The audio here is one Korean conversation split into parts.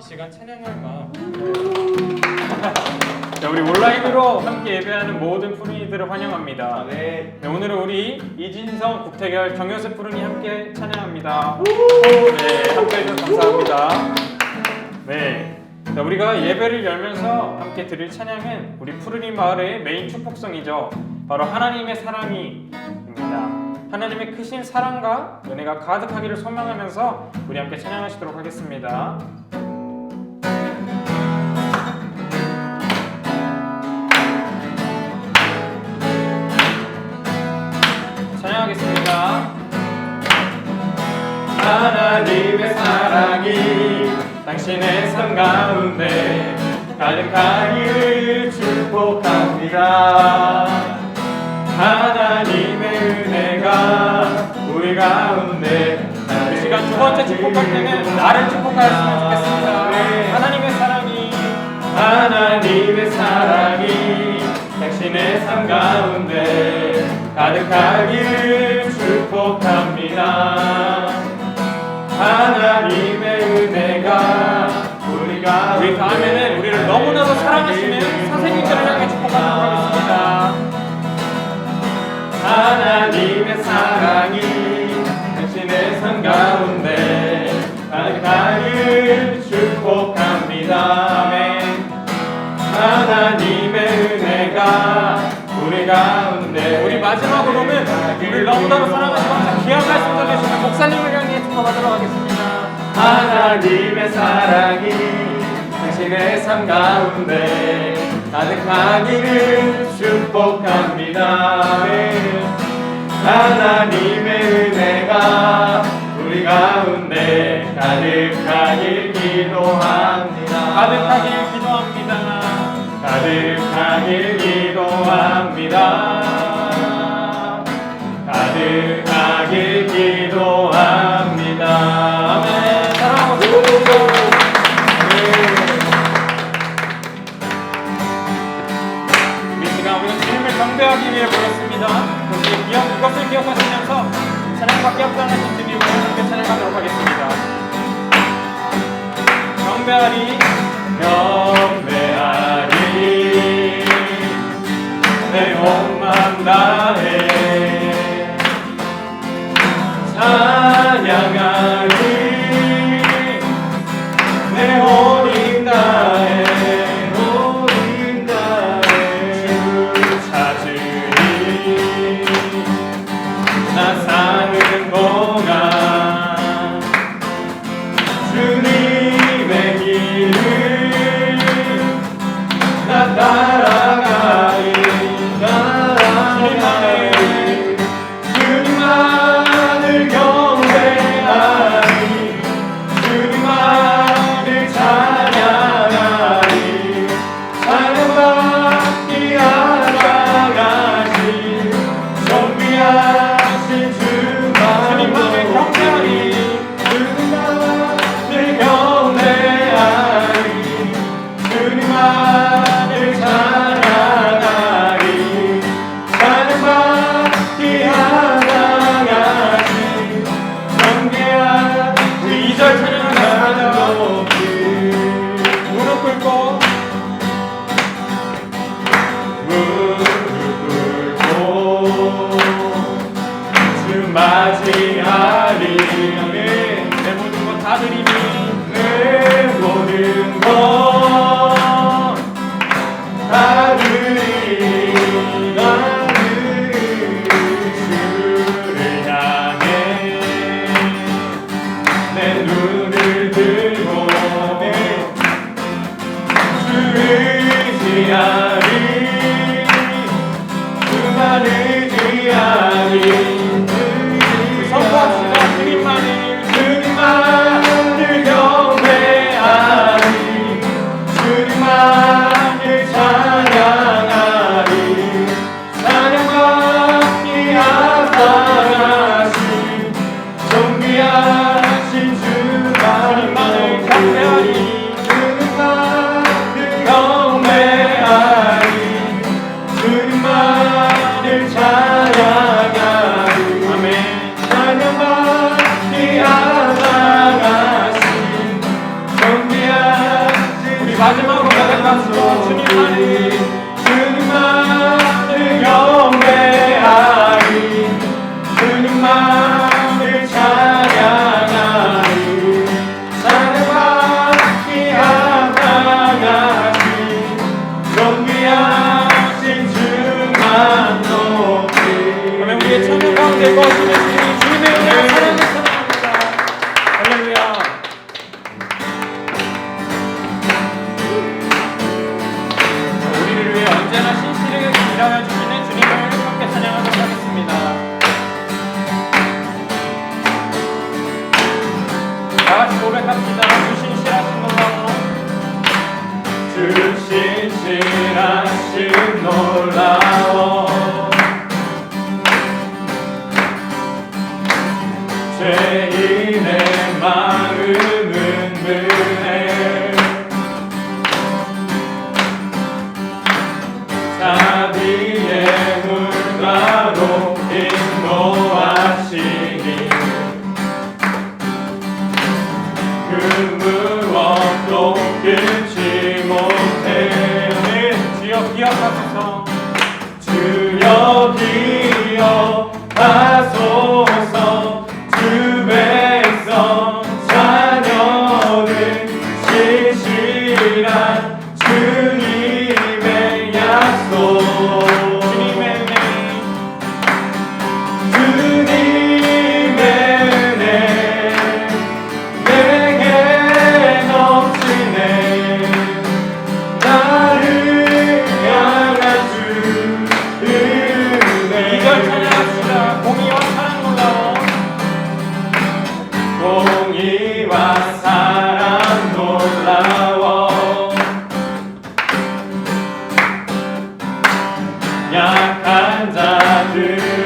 시간 찬양할 마음. 자, 우리 온라인으로 함께 예배하는 모든 푸른이들을 환영합니다. 네. 네, 오늘은 우리 이진성 국태결 정효세 푸른이 함께 찬양합니다. 네, 함께 해주셔서 감사합니다. 네, 자, 우리가 예배를 열면서 함께 드릴 찬양은 우리 푸른이 마을의 메인 축복성이죠. 바로 하나님의 사랑이입니다. 하나님의 크신 사랑과 은혜가 가득하기를 소망하면서 우리 함께 찬양하시도록 하겠습니다. 찬양하겠습니다. 하나님의 사랑이 당신의 삶 가운데 가득하기를 축복합니다. 하나님의 은혜가 우리 가운데 이 시간 두 번째 축복할 때는 나를 축복하였으면 좋겠습니다. 하나님의 사랑이 당신의 삶 가운데 가득하기를 축복합니다. 하나님의 은혜가 우리 다음에는 우리를 너무나도 사랑하시는 선생님들을 향해 축복하도록 하겠습니다. 하나님의 사랑이 당신의 삶 가운데 가득하기를 축복합니다. 아멘. 하나님의 은혜가 우리 가운데 우리 마지막으로는 우리를 너무나도 사랑하시면서 귀한 말씀 전해주시는 목사님을 향해 축복하도록 하겠습니다. 하나님의 사랑이 당신의 삶 가운데 가득하기를 축복합니다. 하나님의 은혜가 우리 가운데 가득하길 기도합니다. 가득하길 기도합니다. 가득하길 기도합니다. 가득하길 기도합니다. 아멘. 사랑하고 축복합니다. 주님을 경배하기 위해 모였습니다. 그것을 기억하시면서 찬양밖에 없다는 주님을 함께 찬양하도록 하겠습니다. 경배하리 내 온 마음 다해 찬양하리 내 온 힘 다해 나 사는 동안 주님의 길을 나 따라가리 주님만을 경배하리 주님만을 찬양하리 찬양받기 하나가시 정비하신 주님만을 경배하리 주님만을 경배하리 주님만을 찬양하리 찬양받기 하나가시 정비하신 우리 2절 찬양하겠습니다. 무릎 꿇고 맞이하리 내 모든 것 다 드리니 내 모든 것 다 드리니 주를 향해 내 눈을 들고 주를 의지하리 그만 의지하리 선포합시다. 주님만을 경배하리 주님만을 찬양하리 찬양받기 합당하신 존귀하신 주님만을 경배하리 주님만을 경배하리 주님만을 찬양하리 아멘. 찬양받기 하나가신 정비한 마음을 찬양하리 찬양받기 합당하신 존귀하신 주만 높이 아멘. 우리의 찬양 가운데 거하시는 주님의 은혜와 사랑을 찬양합니다. 할렐루야. 우리를 위해 언제나 신실하게 일하여 주시는 주님을 함께 찬양하도록 하겠습니다. 다 같이 고백합니다. 주 신실하신 놀라워 주 신실하신 놀라워 죄인의 마음은 은은해 자비의 물가로 인도하시니 그 무엇도 끊지 못해 주여 기억하소서 주여 기억하소서 주 백성 자녀는 신실한 주님의 약속 주님의 은혜 내게 넘치네 나를 향한 주 은혜 이걸 찬양합시다. 공의와 사랑 놀라워 공의와 사랑 놀라워 약한 자들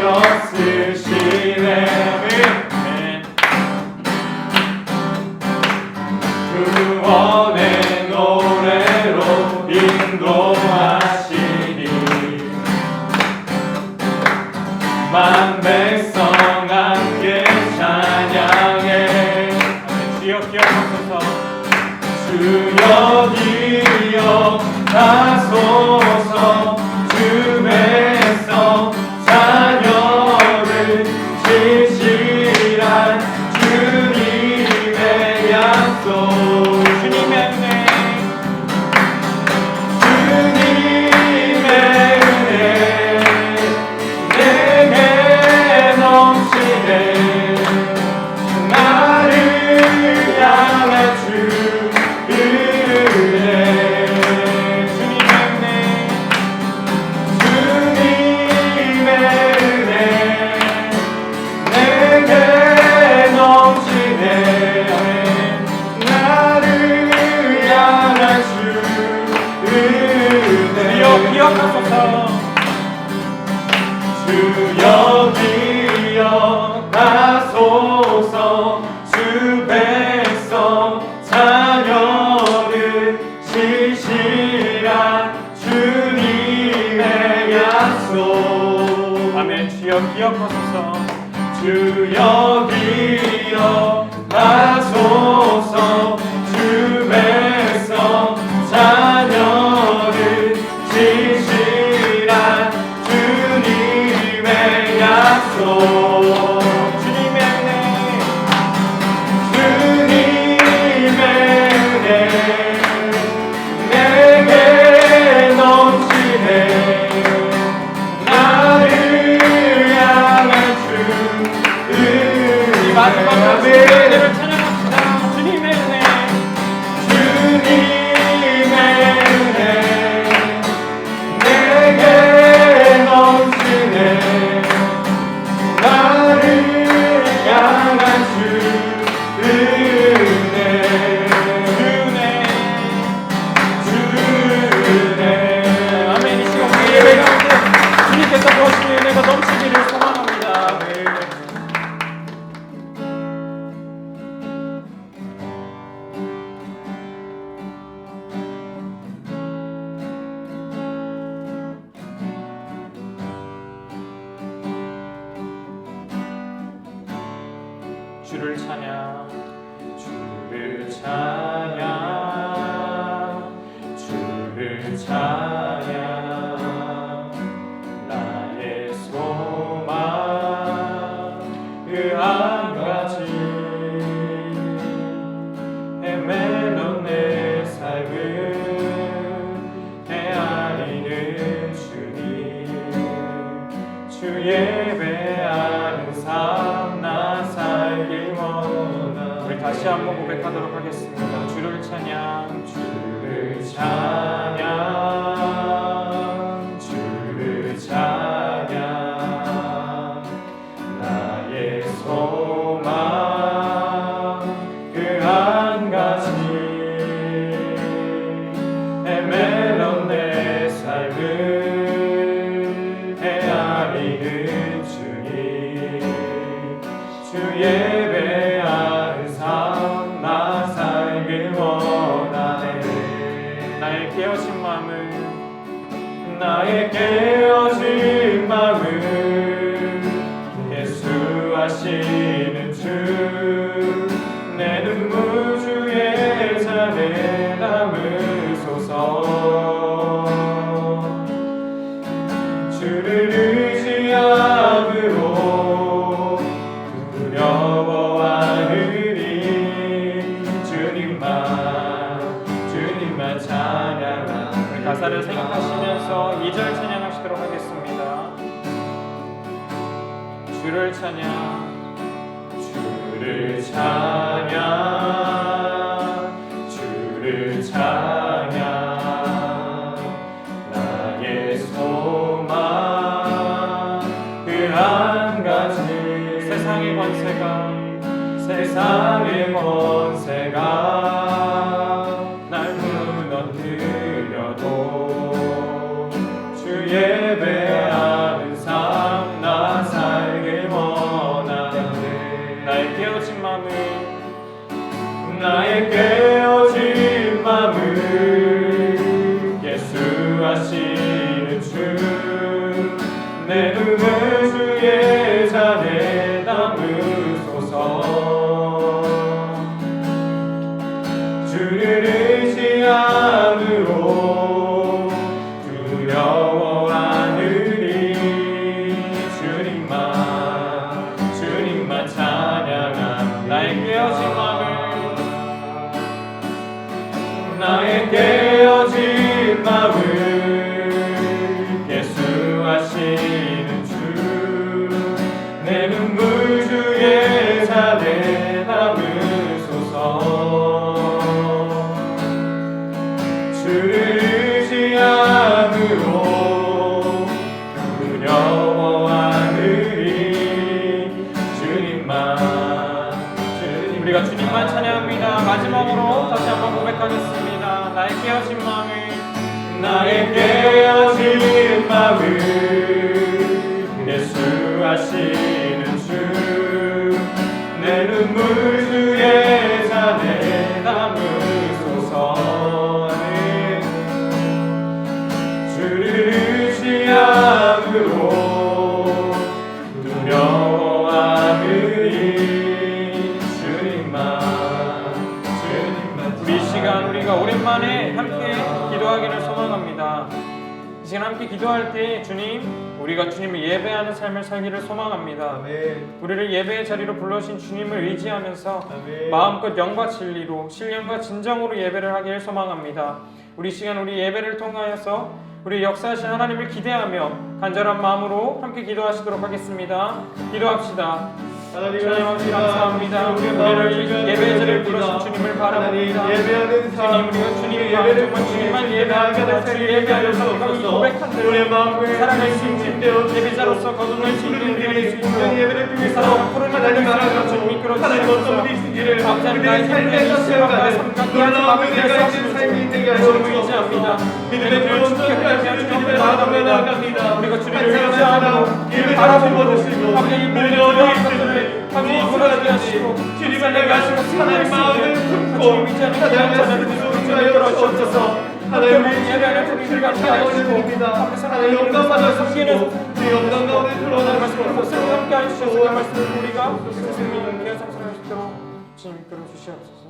없으시네 구원의 노래로 인도하시니 만 백성 함께 찬양해 주여 기억하소서 주여 기억하소서 주 백성 자녀를 신실한 주님의 약속 주님의 은혜 내게 넘치네 나를 향한 주 은혜 기억하소서 주여 기억하소서 주 백성 자녀는 신실한 주님의 약속 아멘. 주여 기억하소서 주여 기억하소서 주 백성 자녀를 신실한 주님의 약속 주님의 은혜 내게 넘치네 나를 향한 주 이 마지막 은혜를 찬양합시다. 주님의 은혜 내게 넘치네 나를 향한 주 은혜 아멘. 이 시간 우리 예배 가운데 주님께서 부어주신 은혜가 넘치기를 소망합니다. 주를 찬양 주를 찬양 주를 찬양 나의 소망 그 한 가지 헤매던 내 삶을 헤아리는 주님 주 예배하는 삶 나 살길 원하네. 우리 다시 한번 고백하도록 하겠습니다. 주를 찬양 주를 찬양 주를 찬양 나의 소망 그 한 가지 헤매던 내 삶을 헤아리는 주님 주 예배하는 삶 나 살길 원하네. 나의 깨어진 마음을 예수 하시는 주 내 눈물 주의 잔에 담으소서. 주를 의지함으로 두려워하느니 주님만 찬양하라. 가사를 생각하시면서 2절 찬양하시도록 하겠습니다. 주를 찬양 주를 찬양 주를 찬양 나의 소망 그 한 가지 세상의 권세가 날 무너뜨려도 주 예배하는 삶 나 살길 원하네. 나의 깨어진 마음을 예수 하시는 주 내 눈을 주의 잔에 담으소서. 주를 의지함으로 두려워하느니 주님만 찬양함. 나의 깨어진 마음을 예수 하시는 주 내 눈물 주의 잔에 담으소서. 주를 의지함으로 두려워하느니 우리가 주님만 찬양합니다. 마지막으로 다시 한번 고백하겠습니다. 나의 깨어진 마음을 예수 하시는 주 내 눈물 주의 잔에 담으소서. 주를 의지함으로 두려워하느니 주님만. 우리 시간 우리가 오랜만에 함께 기도하기를 소망합니다. 이 시간 함께 기도할 때 주님, 우리가 주님을 예배하는 삶을 살기를 소망합니다. 아멘. 우리를 예배의 자리로 불러신 주님을 의지하면서 아멘. 마음껏 영과 진리로 신령과 진정으로 예배를 하기를 소망합니다. 우리 시간 우리 예배를 통하여서 우리 역사하신 하나님을 기대하며 간절한 마음으로 함께 기도하시도록 하겠습니다. 기도합시다. 하나님 아버지 감사합니다. 우리를 예배의 자리를 부르신 주님을 바라봅니다. 예배하는 주님, 우리가 주님의 마음 정말 주님만 예배하며 주 예배하면서 고백한 대로 살아갈 수 있는 예배자로서 거듭날 수 있는 우리가 될 수 있는 그 사랑을 푸른 하나님 나라가 주님 이끌어주시옵소서. 감사합니다. 나의 삶의 시간과 나의 삶과 귀하지 마음에서 주님을 의지합니다. 믿음의 주를 축복하며 주님을 나아갑니다. 우리가 주님을 의지하며 바라보고 함께 이 모든 것들을 함께 이끌어주게 하시고 주님을 내가 하시고 하나님의 마음을 품고 하나님의 주님을 끌어주옵소서. 하나님의 예배하는 우리들 같이 하시고 하나님의 영광받아 섬기는 영광 가운데 들어오는 말씀을 함께 하시옵소서. 그 말씀을 우리가 스스로 귀한 성사를 할 수 있도록 주님 이끌어 주시옵소서.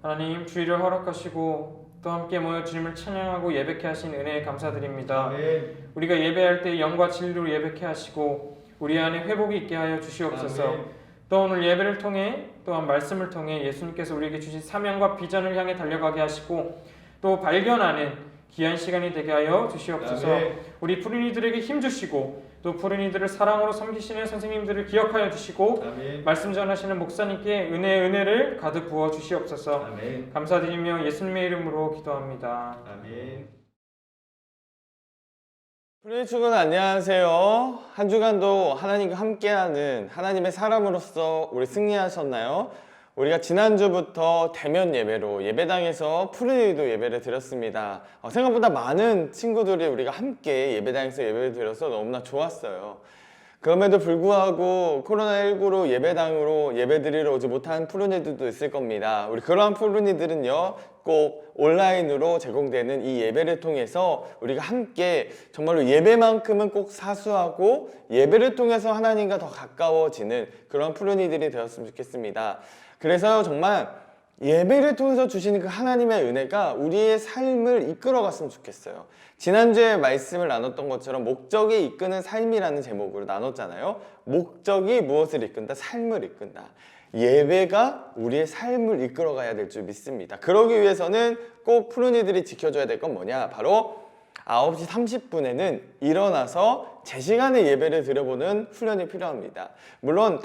하나님 주의를 허락하시고 또 함께 모여 주님을 찬양하고 예배케 하신 은혜에 감사드립니다. 아멘. 우리가 예배할 때 영과 진리로 예배케 하시고 우리 안에 회복이 있게 하여 주시옵소서. 아멘. 또 오늘 예배를 통해 또한 말씀을 통해 예수님께서 우리에게 주신 사명과 비전을 향해 달려가게 하시고 또 발견하는 귀한 시간이 되게 하여 주시옵소서. 아멘. 우리 푸른이들에게 힘 주시고 또 푸른이들을 사랑으로 섬기시는 선생님들을 기억하여 주시고 아멘. 말씀 전하시는 목사님께 은혜를 가득 부어 주시옵소서. 아멘. 감사드리며 예수님의 이름으로 기도합니다. 아멘. 프리웨이 출근 안녕하세요. 한 주간도 하나님과 함께하는 하나님의 사람으로서 우리 승리하셨나요? 우리가 지난주부터 대면 예배로 예배당에서 푸른이도 예배를 드렸습니다. 생각보다 많은 친구들이 우리가 함께 예배당에서 예배를 드려서 너무나 좋았어요. 그럼에도 불구하고 코로나19로 예배당으로 예배드리러 오지 못한 푸른이들도 있을 겁니다. 우리 그러한 푸른이들은요, 꼭 온라인으로 제공되는 이 예배를 통해서 우리가 함께 정말로 예배만큼은 꼭 사수하고 예배를 통해서 하나님과 더 가까워지는 그런 푸른이들이 되었으면 좋겠습니다. 그래서 정말 예배를 통해서 주시는 그 하나님의 은혜가 우리의 삶을 이끌어갔으면 좋겠어요. 지난주에 말씀을 나눴던 것처럼 목적이 이끄는 삶이라는 제목으로 나눴잖아요. 목적이 무엇을 이끈다? 삶을 이끈다. 예배가 우리의 삶을 이끌어가야 될 줄 믿습니다. 그러기 위해서는 꼭 푸른이들이 지켜줘야 될 건 뭐냐? 바로 9시 30분에는 일어나서 제 시간에 예배를 드려보는 훈련이 필요합니다. 물론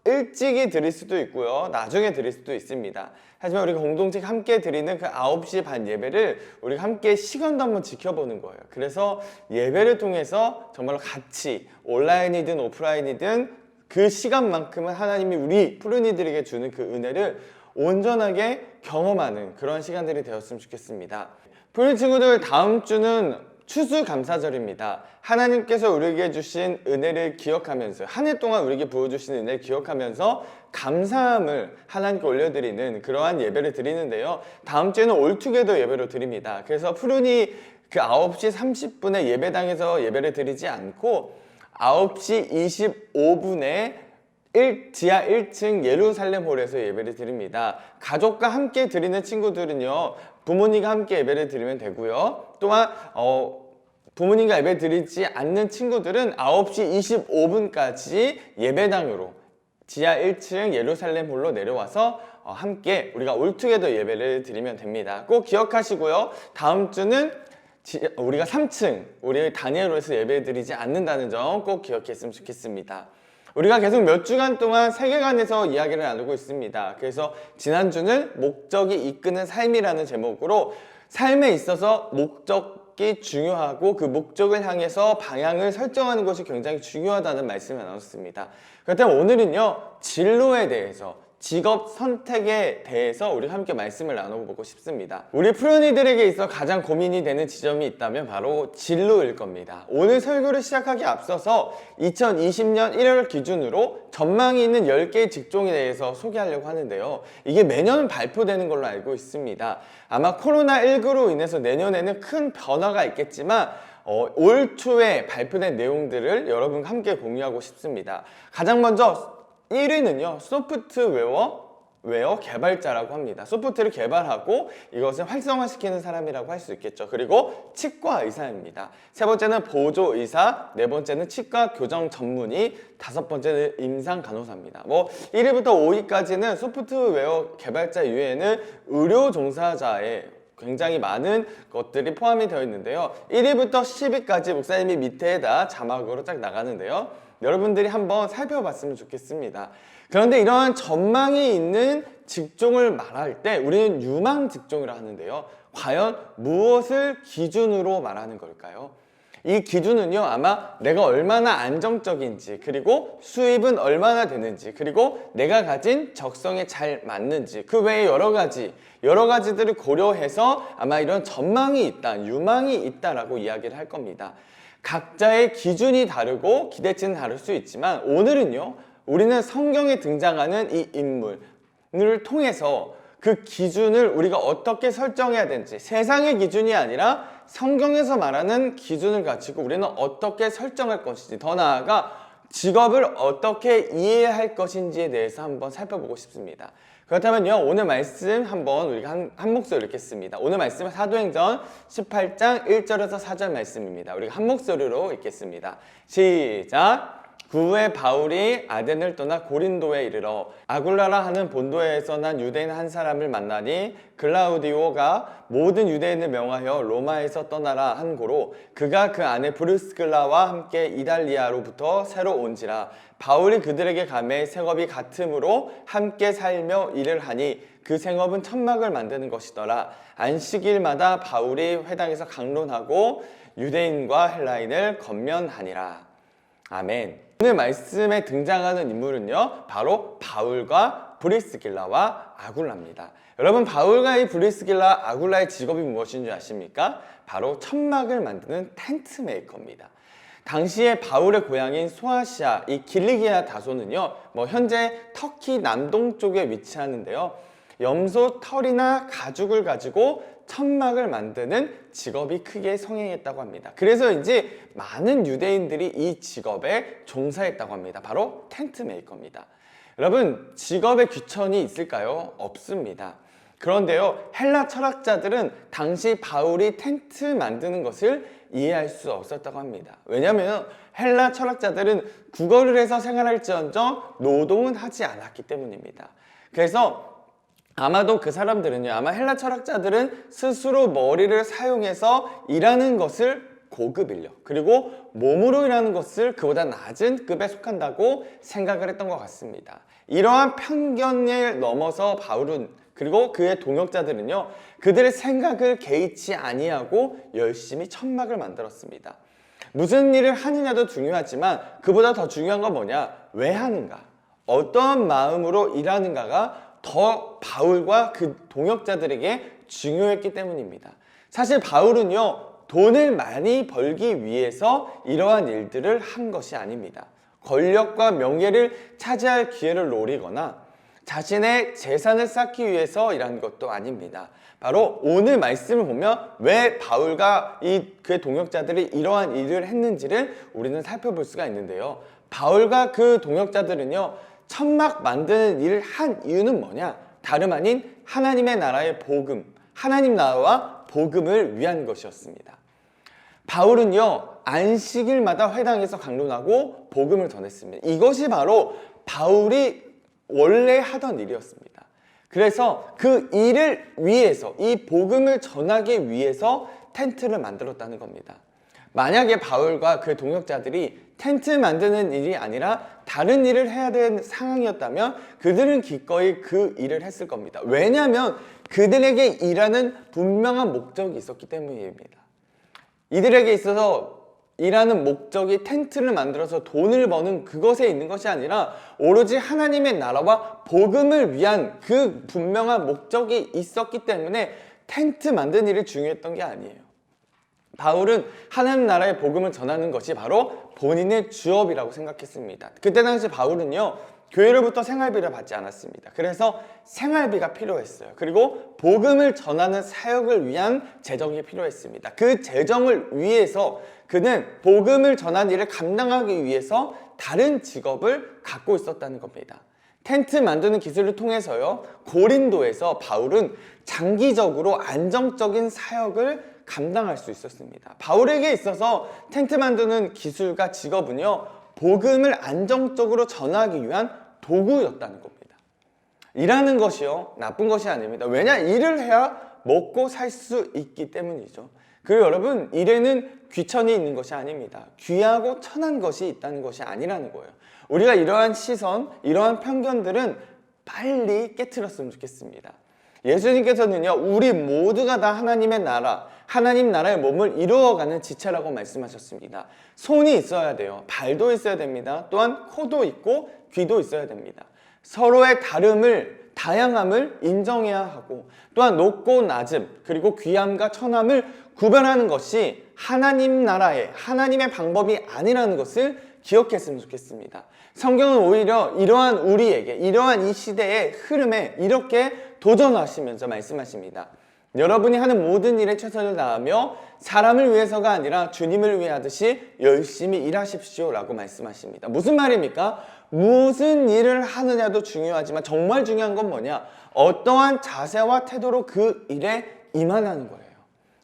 일찍이 드릴 수도 있고요, 나중에 드릴 수도 있습니다. 하지만 우리가 공동체가 함께 드리는 그 9시 반 예배를 우리가 함께 시간도 한번 지켜보는 거예요. 그래서 예배를 통해서 정말로 같이 온라인이든 오프라인이든 그 시간만큼은 하나님이 우리 푸른이들에게 주는 그 은혜를 온전하게 경험하는 그런 시간들이 되었으면 좋겠습니다. 푸른 친구들, 다음 주는 추수감사절입니다. 하나님께서 우리에게 주신 은혜를 기억하면서, 한 해 동안 우리에게 부어주신 은혜를 기억하면서 감사함을 하나님께 올려드리는 그러한 예배를 드리는데요, 다음 주에는 올투게더 예배로 드립니다. 그래서 푸른이 그 9시 30분에 예배당에서 예배를 드리지 않고 9시 25분에 지하 1층 예루살렘홀에서 예배를 드립니다. 가족과 함께 드리는 친구들은요, 부모님과 함께 예배를 드리면 되고요, 또한 부모님과 예배 드리지 않는 친구들은 9시 25분까지 예배당으로 지하 1층 예루살렘홀로 내려와서 함께 우리가 올투게더 예배를 드리면 됩니다. 꼭 기억하시고요, 다음 주는 우리가 3층 우리 다니엘홀에서 예배 드리지 않는다는 점 꼭 기억했으면 좋겠습니다. 우리가 계속 몇 주간 동안 세계관에서 이야기를 나누고 있습니다. 그래서 지난주는 목적이 이끄는 삶이라는 제목으로 삶에 있어서 목적이 중요하고 그 목적을 향해서 방향을 설정하는 것이 굉장히 중요하다는 말씀을 나눴습니다. 그렇다면 오늘은요, 진로에 대해서, 직업 선택에 대해서 우리 함께 말씀을 나눠보고 싶습니다. 우리 푸른이들에게 있어 가장 고민이 되는 지점이 있다면 바로 진로일 겁니다. 오늘 설교를 시작하기 앞서서 2020년 1월 기준으로 전망이 있는 10개의 직종에 대해서 소개하려고 하는데요, 이게 매년 발표되는 걸로 알고 있습니다. 아마 코로나19로 인해서 내년에는 큰 변화가 있겠지만 올 초에 발표된 내용들을 여러분과 함께 공유하고 싶습니다. 가장 먼저 1위는요, 소프트웨어 개발자라고 합니다. 소프트를 개발하고 이것을 활성화시키는 사람이라고 할 수 있겠죠. 그리고 치과 의사입니다. 세 번째는 보조의사, 네 번째는 치과 교정 전문의, 다섯 번째는 임상 간호사입니다. 1위부터 5위까지는 소프트웨어 개발자 이외에는 의료 종사자의 굉장히 많은 것들이 포함이 되어 있는데요, 1위부터 10위까지 목사님이 밑에다 자막으로 쫙 나가는데요, 여러분들이 한번 살펴봤으면 좋겠습니다. 그런데 이러한 전망이 있는 직종을 말할 때 우리는 유망 직종이라 하는데요, 과연 무엇을 기준으로 말하는 걸까요? 이 기준은요, 아마 내가 얼마나 안정적인지, 그리고 수입은 얼마나 되는지, 그리고 내가 가진 적성에 잘 맞는지, 그 외에 여러 가지들을 고려해서 아마 이런 전망이 있다, 유망이 있다라고 이야기를 할 겁니다. 각자의 기준이 다르고 기대치는 다를 수 있지만 오늘은요, 우리는 성경에 등장하는 이 인물을 통해서 그 기준을 우리가 어떻게 설정해야 되는지, 세상의 기준이 아니라 성경에서 말하는 기준을 가지고 우리는 어떻게 설정할 것인지, 더 나아가 직업을 어떻게 이해할 것인지에 대해서 한번 살펴보고 싶습니다. 그렇다면요, 오늘 말씀 한번 우리가 한 목소리로 읽겠습니다. 오늘 말씀은 사도행전 18장 1절에서 4절 말씀입니다. 우리가 한 목소리로 읽겠습니다. 시작! 그 후에 바울이 아덴을 떠나 고린도에 이르러 아굴라라 하는 본도에서 난 유대인 한 사람을 만나니 글라우디오가 모든 유대인을 명하여 로마에서 떠나라 한 고로 그가 그 안에 브루스글라와 함께 이달리아로부터 새로 온지라 바울이 그들에게 가매 생업이 같으므로 함께 살며 일을 하니 그 생업은 천막을 만드는 것이더라. 안식일마다 바울이 회당에서 강론하고 유대인과 헬라인을 건면하니라. 아멘. 오늘 말씀에 등장하는 인물은요, 바로 바울과 브리스길라와 아굴라입니다. 여러분, 바울과 이 브리스길라, 아굴라의 직업이 무엇인지 아십니까? 바로 천막을 만드는 텐트 메이커입니다. 당시에 바울의 고향인 소아시아, 이 길리기아 다소는요, 현재 터키 남동쪽에 위치하는데요, 염소 털이나 가죽을 가지고 천막을 만드는 직업이 크게 성행했다고 합니다. 그래서인지 많은 유대인들이 이 직업에 종사했다고 합니다. 바로 텐트 메이커입니다. 여러분, 직업에 귀천이 있을까요? 없습니다. 그런데요, 헬라 철학자들은 당시 바울이 텐트 만드는 것을 이해할 수 없었다고 합니다. 왜냐하면 헬라 철학자들은 국어를 해서 생활할지언정 노동은 하지 않았기 때문입니다. 그래서 아마도 그 사람들은요, 아마 헬라 철학자들은 스스로 머리를 사용해서 일하는 것을 고급 인력, 그리고 몸으로 일하는 것을 그보다 낮은 급에 속한다고 생각을 했던 것 같습니다. 이러한 편견을 넘어서 바울은, 그리고 그의 동역자들은요, 그들의 생각을 개의치 아니하고 열심히 천막을 만들었습니다. 무슨 일을 하느냐도 중요하지만 그보다 더 중요한 건 뭐냐? 왜 하는가? 어떠한 마음으로 일하는가가 더 바울과 그 동역자들에게 중요했기 때문입니다. 사실 바울은요, 돈을 많이 벌기 위해서 이러한 일들을 한 것이 아닙니다. 권력과 명예를 차지할 기회를 노리거나 자신의 재산을 쌓기 위해서 일한 것도 아닙니다. 바로 오늘 말씀을 보면 왜 바울과 그의 동역자들이 이러한 일을 했는지를 우리는 살펴볼 수가 있는데요. 바울과 그 동역자들은요, 천막 만드는 일을 한 이유는 뭐냐? 다름 아닌 하나님의 나라의 복음, 하나님 나라와 복음을 위한 것이었습니다. 바울은요, 안식일마다 회당에서 강론하고 복음을 전했습니다. 이것이 바로 바울이 원래 하던 일이었습니다. 그래서 그 일을 위해서, 이 복음을 전하기 위해서 텐트를 만들었다는 겁니다. 만약에 바울과 그의 동역자들이 텐트 만드는 일이 아니라 다른 일을 해야 되는 상황이었다면 그들은 기꺼이 그 일을 했을 겁니다. 왜냐하면 그들에게 일하는 분명한 목적이 있었기 때문입니다. 이들에게 있어서 일하는 목적이 텐트를 만들어서 돈을 버는 그것에 있는 것이 아니라 오로지 하나님의 나라와 복음을 위한 그 분명한 목적이 있었기 때문에 텐트 만드는 일이 중요했던 게 아니에요. 바울은 하나님 나라의 복음을 전하는 것이 바로 본인의 주업이라고 생각했습니다. 그때 당시 바울은요, 교회로부터 생활비를 받지 않았습니다. 그래서 생활비가 필요했어요. 그리고 복음을 전하는 사역을 위한 재정이 필요했습니다. 그 재정을 위해서 그는 복음을 전하는 일을 감당하기 위해서 다른 직업을 갖고 있었다는 겁니다. 텐트 만드는 기술을 통해서요, 고린도에서 바울은 장기적으로 안정적인 사역을 감당할 수 있었습니다. 바울에게 있어서 텐트 만드는 기술과 직업은요, 복음을 안정적으로 전하기 위한 도구였다는 겁니다. 일하는 것이요, 나쁜 것이 아닙니다. 왜냐? 일을 해야 먹고 살 수 있기 때문이죠. 그리고 여러분, 일에는 귀천이 있는 것이 아닙니다. 귀하고 천한 것이 있다는 것이 아니라는 거예요. 우리가 이러한 시선, 이러한 편견들은 빨리 깨트렸으면 좋겠습니다. 예수님께서는요, 우리 모두가 다 하나님의 나라, 하나님 나라의 몸을 이루어가는 지체라고 말씀하셨습니다. 손이 있어야 돼요. 발도 있어야 됩니다. 또한 코도 있고 귀도 있어야 됩니다. 서로의 다양함을 인정해야 하고, 또한 높고 낮음, 그리고 귀함과 천함을 구별하는 것이 하나님 나라의, 하나님의 방법이 아니라는 것을 기억했으면 좋겠습니다. 성경은 오히려 이러한 우리에게, 이러한 이 시대의 흐름에 이렇게 도전하시면서 말씀하십니다. 여러분이 하는 모든 일에 최선을 다하며 사람을 위해서가 아니라 주님을 위해 하듯이 열심히 일하십시오 라고 말씀하십니다. 무슨 말입니까? 무슨 일을 하느냐도 중요하지만 정말 중요한 건 뭐냐? 어떠한 자세와 태도로 그 일에 임하는 거예요.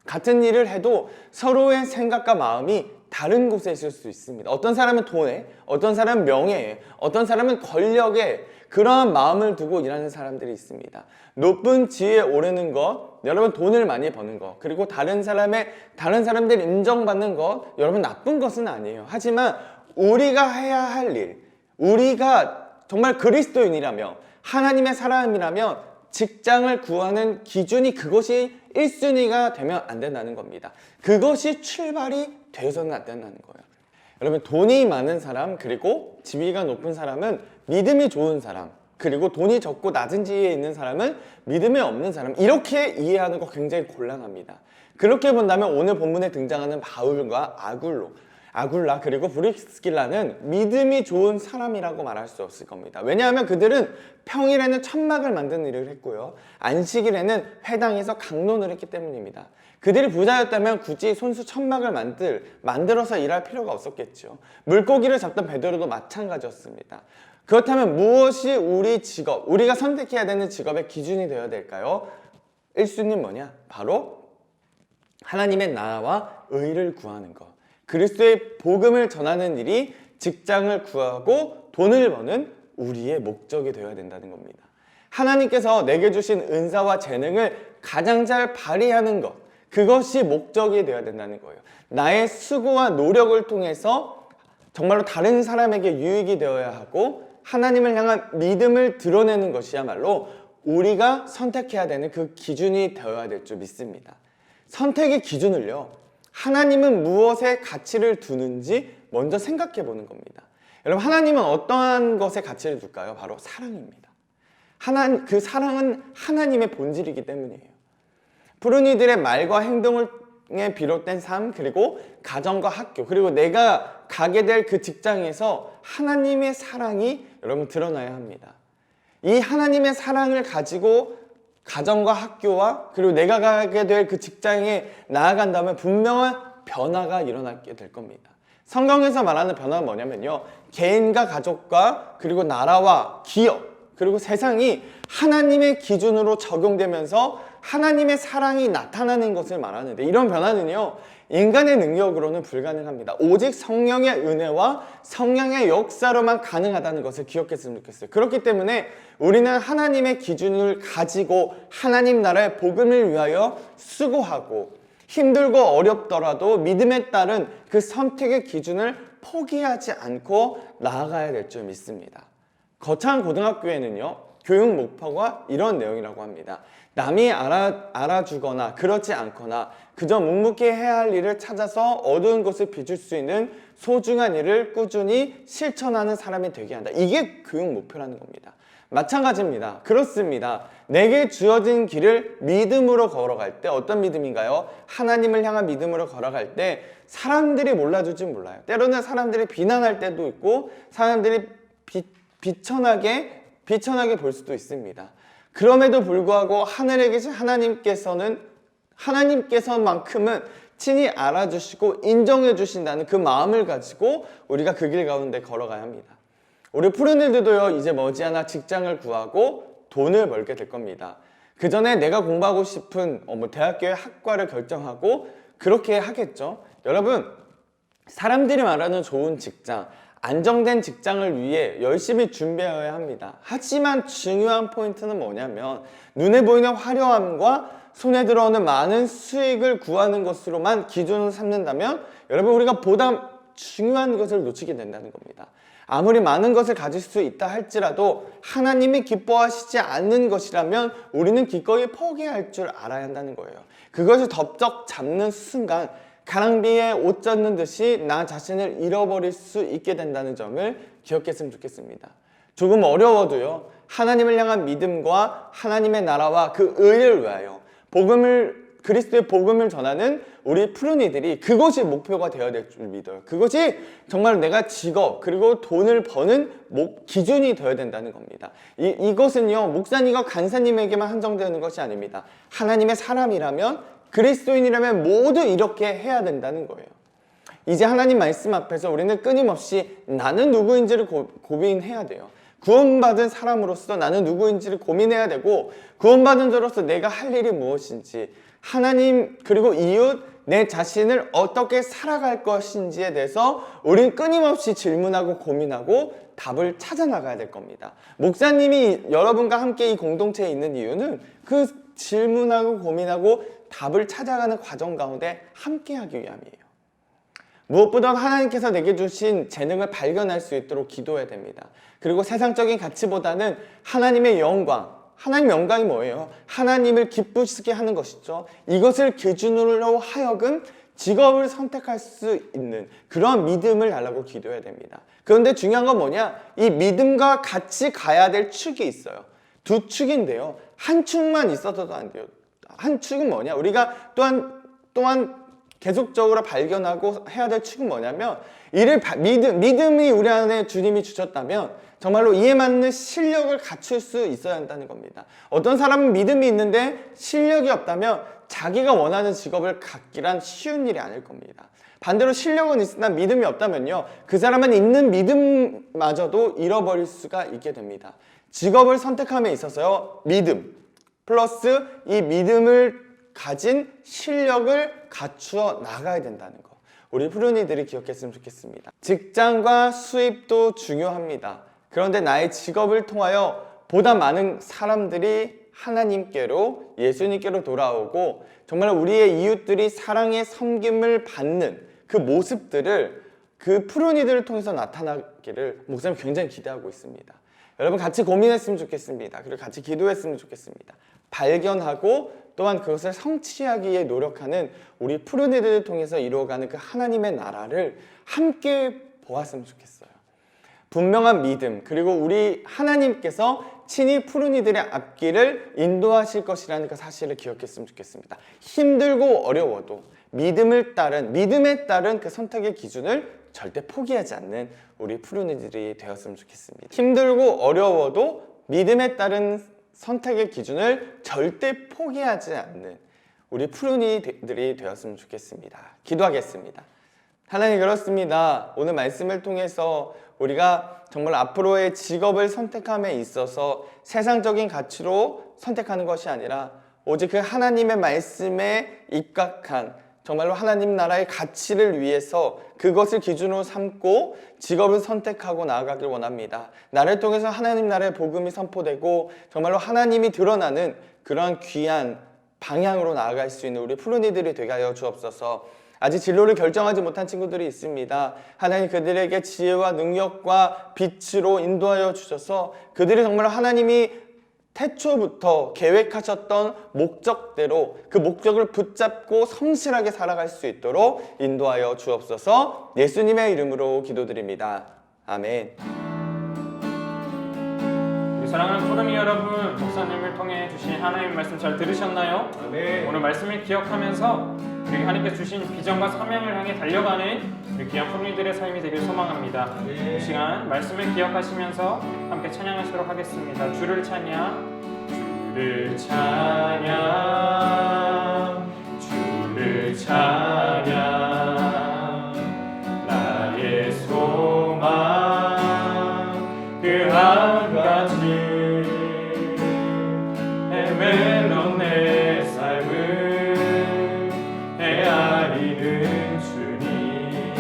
같은 일을 해도 서로의 생각과 마음이 다른 곳에 있을 수 있습니다. 어떤 사람은 돈에, 어떤 사람은 명예에, 어떤 사람은 권력에 그러한 마음을 두고 일하는 사람들이 있습니다. 높은 지위에 오르는 것, 여러분 돈을 많이 버는 것, 그리고 다른 사람들이 인정받는 것, 여러분 나쁜 것은 아니에요. 하지만 우리가 해야 할 일, 우리가 정말 그리스도인이라면 하나님의 사람이라면 직장을 구하는 기준이 그것이 1순위가 되면 안 된다는 겁니다. 그것이 출발이 되어서는 안 된다는 거예요. 여러분 돈이 많은 사람 그리고 지위가 높은 사람은 믿음이 좋은 사람, 그리고 돈이 적고 낮은 지위에 있는 사람은 믿음이 없는 사람, 이렇게 이해하는 거 굉장히 곤란합니다. 그렇게 본다면 오늘 본문에 등장하는 바울과 아굴라 그리고 브리스길라는 믿음이 좋은 사람이라고 말할 수 없을 겁니다. 왜냐하면 그들은 평일에는 천막을 만드는 일을 했고요, 안식일에는 회당에서 강론을 했기 때문입니다. 그들이 부자였다면 굳이 손수 천막을 만들어서 일할 필요가 없었겠죠. 물고기를 잡던 베드로도 마찬가지였습니다. 그렇다면 무엇이 우리가 선택해야 되는 직업의 기준이 되어야 될까요? 1순위 뭐냐? 바로 하나님의 나라와 의를 구하는 것. 그리스도의 복음을 전하는 일이 직장을 구하고 돈을 버는 우리의 목적이 되어야 된다는 겁니다. 하나님께서 내게 주신 은사와 재능을 가장 잘 발휘하는 것, 그것이 목적이 되어야 된다는 거예요. 나의 수고와 노력을 통해서 정말로 다른 사람에게 유익이 되어야 하고 하나님을 향한 믿음을 드러내는 것이야말로 우리가 선택해야 되는 그 기준이 되어야 될 줄 믿습니다. 선택의 기준을요, 하나님은 무엇에 가치를 두는지 먼저 생각해 보는 겁니다. 여러분, 하나님은 어떠한 것에 가치를 둘까요? 바로 사랑입니다. 그 사랑은 하나님의 본질이기 때문이에요. 푸른 이들의 말과 행동에 비롯된 삶, 그리고 가정과 학교, 그리고 내가 가게 될 그 직장에서 하나님의 사랑이 여러분 드러나야 합니다. 이 하나님의 사랑을 가지고 가정과 학교와 그리고 내가 가게 될 그 직장에 나아간다면 분명한 변화가 일어나게 될 겁니다. 성경에서 말하는 변화는 뭐냐면요, 개인과 가족과 그리고 나라와 기업 그리고 세상이 하나님의 기준으로 적용되면서 하나님의 사랑이 나타나는 것을 말하는데, 이런 변화는요 인간의 능력으로는 불가능합니다. 오직 성령의 은혜와 성령의 역사로만 가능하다는 것을 기억했으면 좋겠어요. 그렇기 때문에 우리는 하나님의 기준을 가지고 하나님 나라의 복음을 위하여 수고하고 힘들고 어렵더라도 믿음에 따른 그 선택의 기준을 포기하지 않고 나아가야 될 줄 믿습니다. 거창한 고등학교에는요 교육 목표가 이런 내용이라고 합니다. 남이 알아주거나 그렇지 않거나 그저 묵묵히 해야 할 일을 찾아서 어두운 곳을 비출 수 있는 소중한 일을 꾸준히 실천하는 사람이 되게 한다. 이게 교육 목표라는 겁니다. 마찬가지입니다. 그렇습니다. 내게 주어진 길을 믿음으로 걸어갈 때, 어떤 믿음인가요? 하나님을 향한 믿음으로 걸어갈 때 사람들이 몰라줄지 몰라요. 때로는 사람들이 비난할 때도 있고 사람들이 비천하게 볼 수도 있습니다. 그럼에도 불구하고 하늘에 계신 하나님께서만큼은 친히 알아주시고 인정해 주신다는 그 마음을 가지고 우리가 그 길 가운데 걸어가야 합니다. 우리 푸른이들도요 이제 머지않아 직장을 구하고 돈을 벌게 될 겁니다. 그 전에 내가 공부하고 싶은 대학교의 학과를 결정하고 그렇게 하겠죠. 여러분, 사람들이 말하는 좋은 직장, 안정된 직장을 위해 열심히 준비해야 합니다. 하지만 중요한 포인트는 뭐냐면 눈에 보이는 화려함과 손에 들어오는 많은 수익을 구하는 것으로만 기준을 삼는다면 여러분, 우리가 보다 중요한 것을 놓치게 된다는 겁니다. 아무리 많은 것을 가질 수 있다 할지라도 하나님이 기뻐하시지 않는 것이라면 우리는 기꺼이 포기할 줄 알아야 한다는 거예요. 그것을 덥석 잡는 순간 가랑비에 옷 젖는 듯이 나 자신을 잃어버릴 수 있게 된다는 점을 기억했으면 좋겠습니다. 조금 어려워도요, 하나님을 향한 믿음과 하나님의 나라와 그 의를 위하여 그리스도의 복음을 전하는 우리 푸른이들이 그것이 목표가 되어야 될 줄 믿어요. 그것이 정말 내가 직업 그리고 돈을 버는 기준이 되어야 된다는 겁니다. 이것은요 목사님과 간사님에게만 한정되는 것이 아닙니다. 하나님의 사람이라면, 그리스도인이라면 모두 이렇게 해야 된다는 거예요. 이제 하나님 말씀 앞에서 우리는 끊임없이 나는 누구인지를 고민해야 돼요. 구원받은 사람으로서 나는 누구인지를 고민해야 되고, 구원받은 자로서 내가 할 일이 무엇인지, 하나님 그리고 이웃 내 자신을 어떻게 살아갈 것인지에 대해서 우리는 끊임없이 질문하고 고민하고 답을 찾아 나가야 될 겁니다. 목사님이 여러분과 함께 이 공동체에 있는 이유는 그 질문하고 고민하고 답을 찾아가는 과정 가운데 함께 하기 위함이에요. 무엇보다 하나님께서 내게 주신 재능을 발견할 수 있도록 기도해야 됩니다. 그리고 세상적인 가치보다는 하나님의 영광, 하나님의 영광이 뭐예요? 하나님을 기쁘시게 하는 것이죠. 이것을 기준으로 하여금 직업을 선택할 수 있는 그런 믿음을 달라고 기도해야 됩니다. 그런데 중요한 건 뭐냐? 이 믿음과 같이 가야 될 축이 있어요. 두 축인데요. 한 축만 있어서도 안 돼요. 한 축은 뭐냐? 우리가 또한 계속적으로 발견하고 해야 될 축은 뭐냐면 믿음이 우리 안에 주님이 주셨다면 정말로 이에 맞는 실력을 갖출 수 있어야 한다는 겁니다. 어떤 사람은 믿음이 있는데 실력이 없다면 자기가 원하는 직업을 갖기란 쉬운 일이 아닐 겁니다. 반대로 실력은 있으나 믿음이 없다면요, 그 사람은 있는 믿음마저도 잃어버릴 수가 있게 됩니다. 직업을 선택함에 있어서요, 믿음 플러스 이 믿음을 가진 실력을 갖추어 나가야 된다는 거, 우리 푸른이들이 기억했으면 좋겠습니다. 직장과 수입도 중요합니다. 그런데 나의 직업을 통하여 보다 많은 사람들이 하나님께로, 예수님께로 돌아오고 정말 우리의 이웃들이 사랑의 섬김을 받는 그 모습들을 그 푸른이들을 통해서 나타나기를 목사님 굉장히 기대하고 있습니다. 여러분 같이 고민했으면 좋겠습니다. 그리고 같이 기도했으면 좋겠습니다. 발견하고 또한 그것을 성취하기 위해 노력하는 우리 푸른이들을 통해서 이루어가는 그 하나님의 나라를 함께 보았으면 좋겠어요. 분명한 믿음, 그리고 우리 하나님께서 친히 푸른이들의 앞길을 인도하실 것이라는 그 사실을 기억했으면 좋겠습니다. 힘들고 어려워도 믿음에 따른 그 선택의 기준을 절대 포기하지 않는 우리 푸른이들이 되었으면 좋겠습니다. 힘들고 어려워도 믿음에 따른 선택의 기준을 절대 포기하지 않는 우리 푸른이들이 되었으면 좋겠습니다. 기도하겠습니다. 하나님, 그렇습니다. 오늘 말씀을 통해서 우리가 정말 앞으로의 직업을 선택함에 있어서 세상적인 가치로 선택하는 것이 아니라 오직 그 하나님의 말씀에 입각한 정말로 하나님 나라의 가치를 위해서 그것을 기준으로 삼고 직업을 선택하고 나아가길 원합니다. 나를 통해서 하나님 나라의 복음이 선포되고 정말로 하나님이 드러나는 그러한 귀한 방향으로 나아갈 수 있는 우리 푸른이들이 되게 하여 주옵소서. 아직 진로를 결정하지 못한 친구들이 있습니다. 하나님 그들에게 지혜와 능력과 빛으로 인도하여 주셔서 그들이 정말 하나님이 태초부터 계획하셨던 목적대로 그 목적을 붙잡고 성실하게 살아갈 수 있도록 인도하여 주옵소서. 예수님의 이름으로 기도드립니다. 아멘. 사랑하는 푸른이 여러분, 목사님을 통해 주신 하나님의 말씀 잘 들으셨나요? 아멘. 오늘 말씀을 기억하면서 우리 하나님께서 주신 비전과 사명을 향해 달려가는 우리 귀한 푸른이들의 삶이 되길 소망합니다. 아멘. 이 시간 말씀을 기억하시면서 함께 찬양하시도록 하겠습니다. 주를 찬양, 주를 찬양, 주를 찬양, 나의 소망 그 한 가지 헤매던 내 삶을 헤아리는 주님,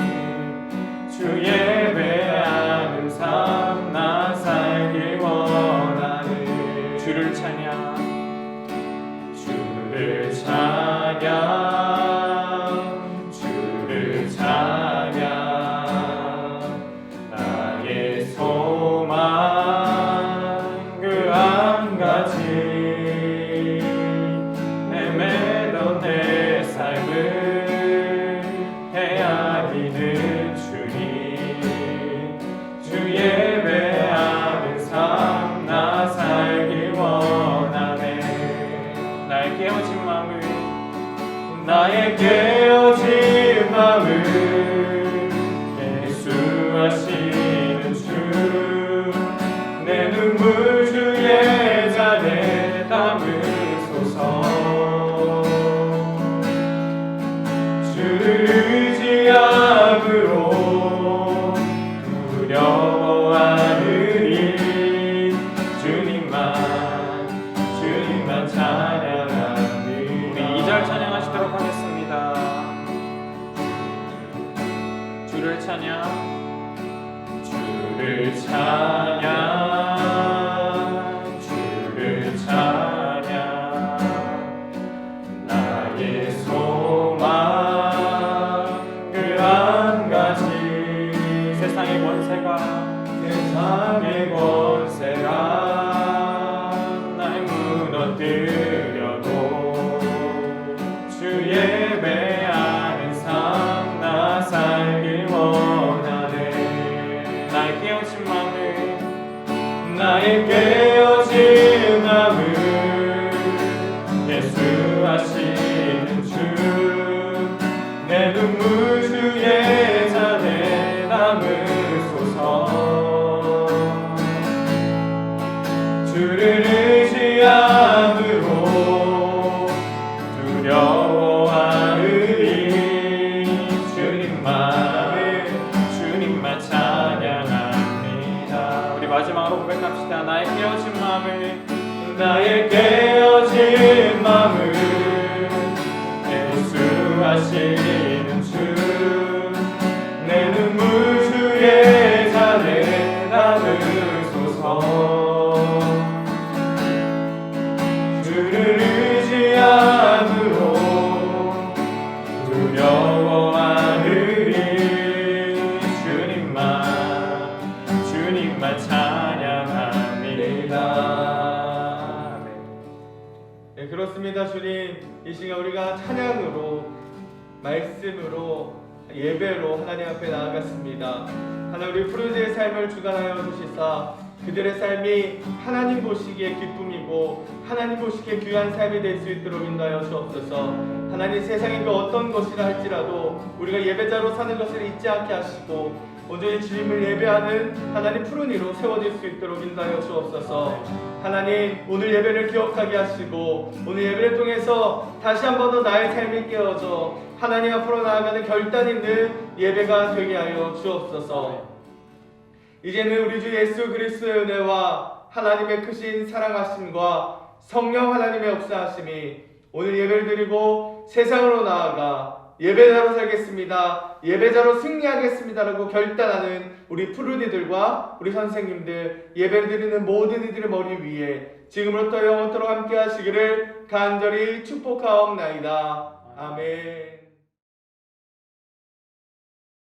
주 예배하는 삶 나 살길 원하는 주를 찬양, 주를 찬양, 주를 찬양, 나의 소망 그 한 가지 헤매던 내 삶을 헤아리는 주님, 주 예배하는 삶 나 살길 원하네. 나의 깨어진 마음을, 나의 깨어진 마음을 예수하시는 주, 내 눈물 주의 잔에 담으소서. 주를 의지함으로 두려워하느니 주님만 찬양하니. 우리 2절 찬양 나의 깨어진 마음을 예수하시는 주 내 눈물 주의 잔에 담으소서 주를 의지함으로 두려워하으리 주님만 찬양합니다. 우리 마지막으로 고백합시다. 나의 깨어진 마음을 예수하시는 주 내 눈물 주의 잔에 담으소서 주를 의지함으로 두려워하으리 주님만 찬양합니다. 네, 그렇습니다. 주님, 이 시간 우리가 찬양으로, 말씀으로, 예배로 하나님 앞에 나아갔습니다. 하나님, 우리 프로즈의 삶을 주관하여 주시사 그들의 삶이 하나님 보시기에 기쁨이고 하나님 보시기에 귀한 삶이 될 수 있도록 인도하여 주옵소서. 하나님, 세상의 그 어떤 것이라 할지라도 우리가 예배자로 사는 것을 잊지 않게 하시고 온전히 주님을 예배하는 하나님 푸른 이로 세워질 수 있도록 인도하여 주옵소서. 하나님, 오늘 예배를 기억하게 하시고 오늘 예배를 통해서 다시 한 번 더 나의 삶이 깨어져 하나님 앞으로 나아가는 결단 있는 예배가 되게 하여 주옵소서. 이제는 우리 주 예수 그리스도의 은혜와 하나님의 크신 사랑하심과 성령 하나님의 역사하심이 오늘 예배를 드리고 세상으로 나아가 예배자로 살겠습니다, 예배자로 승리하겠습니다라고 결단하는 우리 푸르니들과 우리 선생님들, 예배를 드리는 모든 이들의 머리 위에 지금부터 영원토록 함께 하시기를 간절히 축복하옵나이다. 아멘.